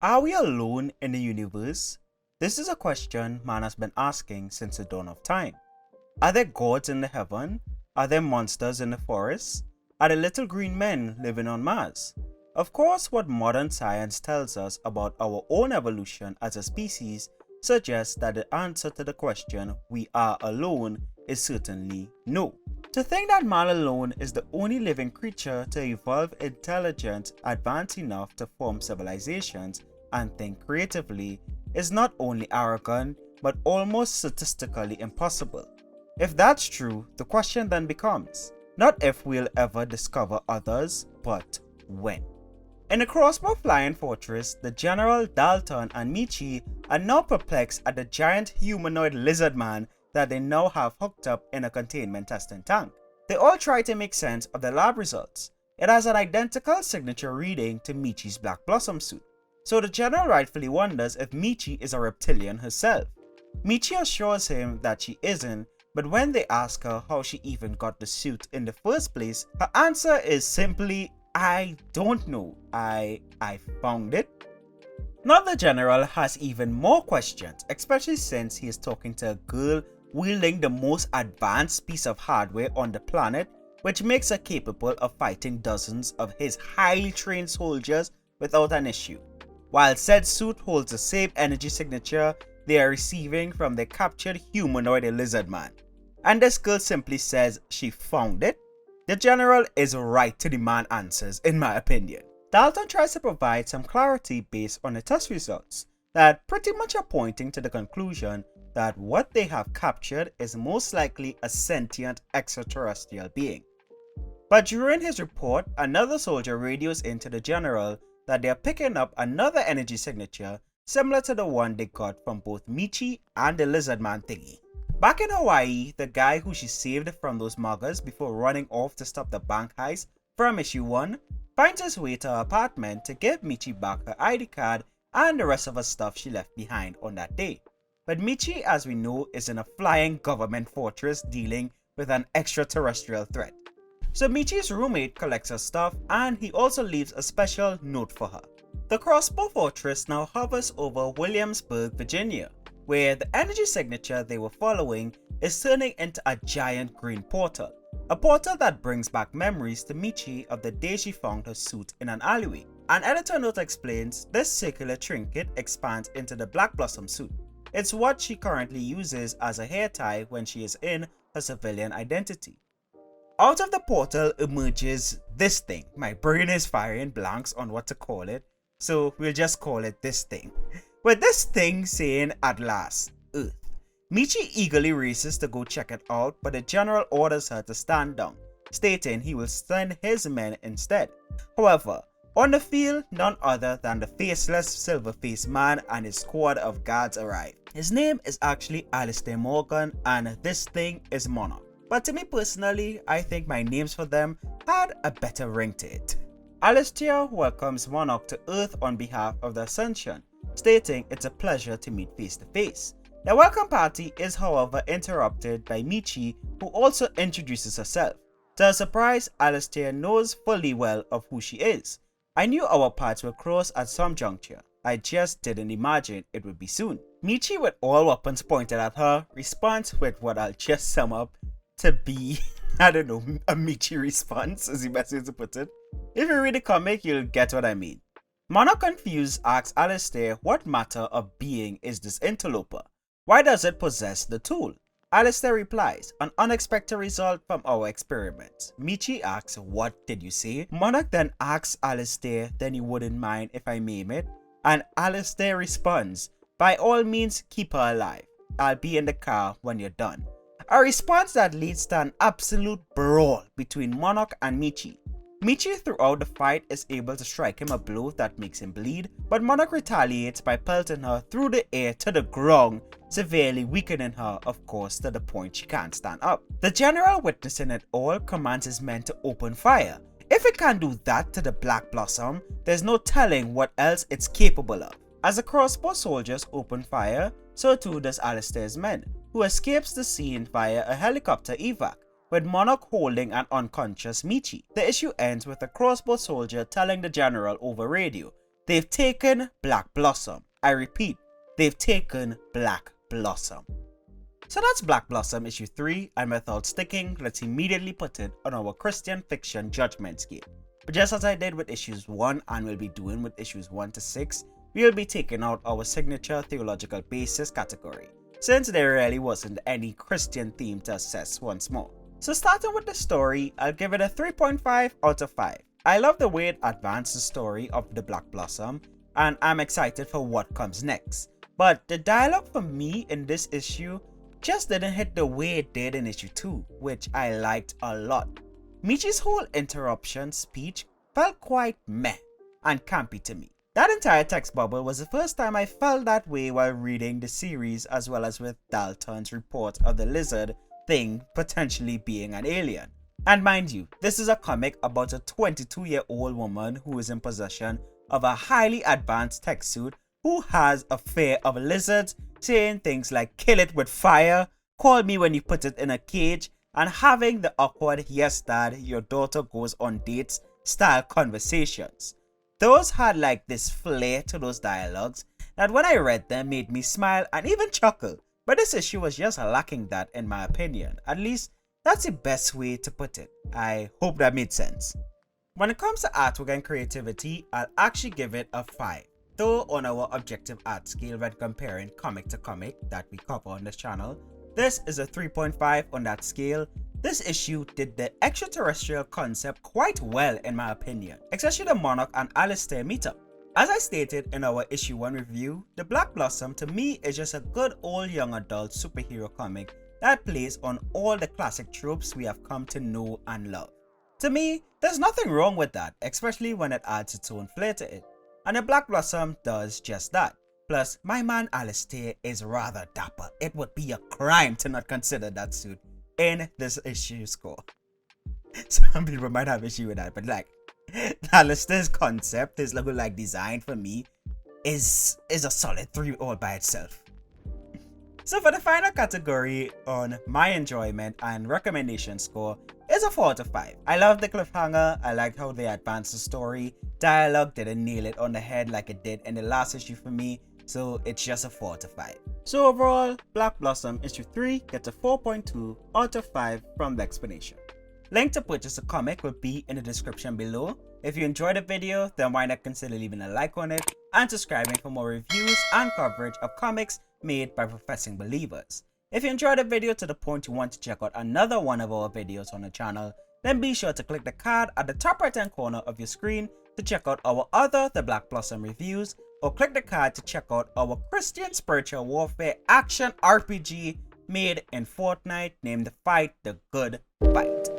Are we alone in the universe? This is a question man has been asking since the dawn of time. Are there gods in the heaven? Are there monsters in the forest? Are there little green men living on Mars? Of course, what modern science tells us about our own evolution as a species suggests that the answer to the question, we are alone, is certainly no. To think that man alone is the only living creature to evolve intelligence advanced enough to form civilizations and think creatively is not only arrogant but almost statistically impossible. If that's true, the question then becomes not if we'll ever discover others, but when. In the crossbow flying fortress, the General, Dalton, and Michi are now perplexed at the giant humanoid lizard man that they now have hooked up in a containment testing tank. They all try to make sense of the lab results. It has an identical signature reading to Michi's Black Blossom suit, so the General rightfully wonders if Michi is a reptilian herself. Michi assures him that she isn't, but when they ask her how she even got the suit in the first place, her answer is simply, I don't know, I found it. Now the General has even more questions, especially since he is talking to a girl wielding the most advanced piece of hardware on the planet, which makes her capable of fighting dozens of his highly trained soldiers without an issue, while said suit holds the same energy signature they are receiving from the captured humanoid lizard man. And this girl simply says she found it. The General is right to demand answers, in my opinion. Dalton tries to provide some clarity based on the test results that pretty much are pointing to the conclusion that what they have captured is most likely a sentient extraterrestrial being. But during his report, another soldier radios into the General that they are picking up another energy signature similar to the one they got from both Michi and the lizard man thingy. Back in Hawaii, the guy who she saved from those muggers before running off to stop the bank heist from issue 1 finds his way to her apartment to give Michi back her ID card and the rest of her stuff she left behind on that day. But Michi, as we know, is in a flying government fortress dealing with an extraterrestrial threat. So Michi's roommate collects her stuff and he also leaves a special note for her. The Crossbow Fortress now hovers over Williamsburg, Virginia, where the energy signature they were following is turning into a giant green portal. A portal that brings back memories to Michi of the day she found her suit in an alleyway. An editor note explains this circular trinket expands into the Black Blossom suit. It's what she currently uses as a hair tie when she is in her civilian identity. Out of the portal emerges this thing. My brain is firing blanks on what to call it, so we'll just call it this thing. With this thing saying at last, Earth. Michi eagerly races to go check it out, but the General orders her to stand down, stating he will send his men instead. However, on the field, none other than the faceless silver-faced man and his squad of guards arrive. His name is actually Alistair Morgan and this thing is Monarch. But to me personally, I think my names for them had a better ring to it. Alistair welcomes Monarch to Earth on behalf of the Ascension, stating it's a pleasure to meet face to face. The welcome party is however interrupted by Michi, who also introduces herself. To her surprise, Alistair knows fully well of who she is. I knew our paths would cross at some juncture. I just didn't imagine it would be soon. Michi, with all weapons pointed at her, responds with what I'll just sum up to be, I don't know, a Michi response is the best way to put it. If you read the comic, you'll get what I mean. Monarch confused asks Alistair what matter of being is this interloper? Why does it possess the tool? Alistair replies, an unexpected result from our experiments. Michi asks, what did you say? Monarch then asks Alistair, then you wouldn't mind if I maim it? And Alistair responds, by all means keep her alive. I'll be in the car when you're done. A response that leads to an absolute brawl between Monarch and Michi. Michi throughout the fight is able to strike him a blow that makes him bleed, but Monarch retaliates by pelting her through the air to the ground, severely weakening her, of course, to the point she can't stand up. The General, witnessing it all, commands his men to open fire. If it can do that to the Black Blossom, there's no telling what else it's capable of. As the crossbow soldiers open fire, so too does Alistair's men, who escapes the scene via a helicopter evac, with Monarch holding an unconscious Michi. The issue ends with a crossbow soldier telling the General over radio They've taken Black Blossom. I repeat, they've taken Black Blossom. So that's Black Blossom issue 3, and without sticking, let's immediately put it on our Christian fiction judgment scale. But just as I did with issues 1 and will be doing with issues 1 to 6, we will be taking out our signature theological basis category, since there really wasn't any Christian theme to assess once more. So starting with the story, I'll give it a 3.5 out of 5. I love the way it advanced the story of the Black Blossom, and I'm excited for what comes next. But the dialogue for me in this issue just didn't hit the way it did in issue 2, which I liked a lot. Michi's whole interruption speech felt quite meh and campy to me. That entire text bubble was the first time I felt that way while reading the series, as well as with Dalton's report of the lizard thing potentially being an alien. And mind you, this is a comic about a 22-year-old woman who is in possession of a highly advanced tech suit who has a fear of lizards, saying things like "kill it with fire," "call me when you put it in a cage," and having the awkward "yes dad, your daughter goes on dates" style conversations. Those had like this flair to those dialogues that when I read them made me smile and even chuckle, but this issue was just lacking that in my opinion. At least that's the best way to put it. I hope that made sense. When it comes to artwork and creativity, I'll actually give it a 5. Though on our objective art scale when comparing comic to comic that we cover on this channel, this is a 3.5 on that scale. This issue did the extraterrestrial concept quite well in my opinion, especially the Monarch and Alistair meetup. As I stated in our issue 1 review, the Black Blossom to me is just a good old young adult superhero comic that plays on all the classic tropes we have come to know and love. To me, there's nothing wrong with that, especially when it adds its own flair to it. And the Black Blossom does just that. Plus, my man Alistair is rather dapper. It would be a crime to not consider that suit in this issue score. Some people might have issue with that, but like, Alistair's concept, his little like design for me is a solid 3 all by itself. So for the final category on my enjoyment and recommendation score is a 4 out of 5. I love the cliffhanger, I liked how they advanced the story, dialogue didn't nail it on the head like it did in the last issue for me, so it's just a 4 out of 5. So overall, Black Blossom issue 3 gets a 4.2 out of 5 from the explanation. Link to purchase the comic will be in the description below. If you enjoyed the video, then why not consider leaving a like on it and subscribing for more reviews and coverage of comics made by professing believers. If you enjoyed the video to the point you want to check out another one of our videos on the channel, then be sure to click the card at the top right hand corner of your screen to check out our other The Black Blossom reviews, or click the card to check out our Christian spiritual warfare action RPG made in Fortnite named Fight the Good Fight.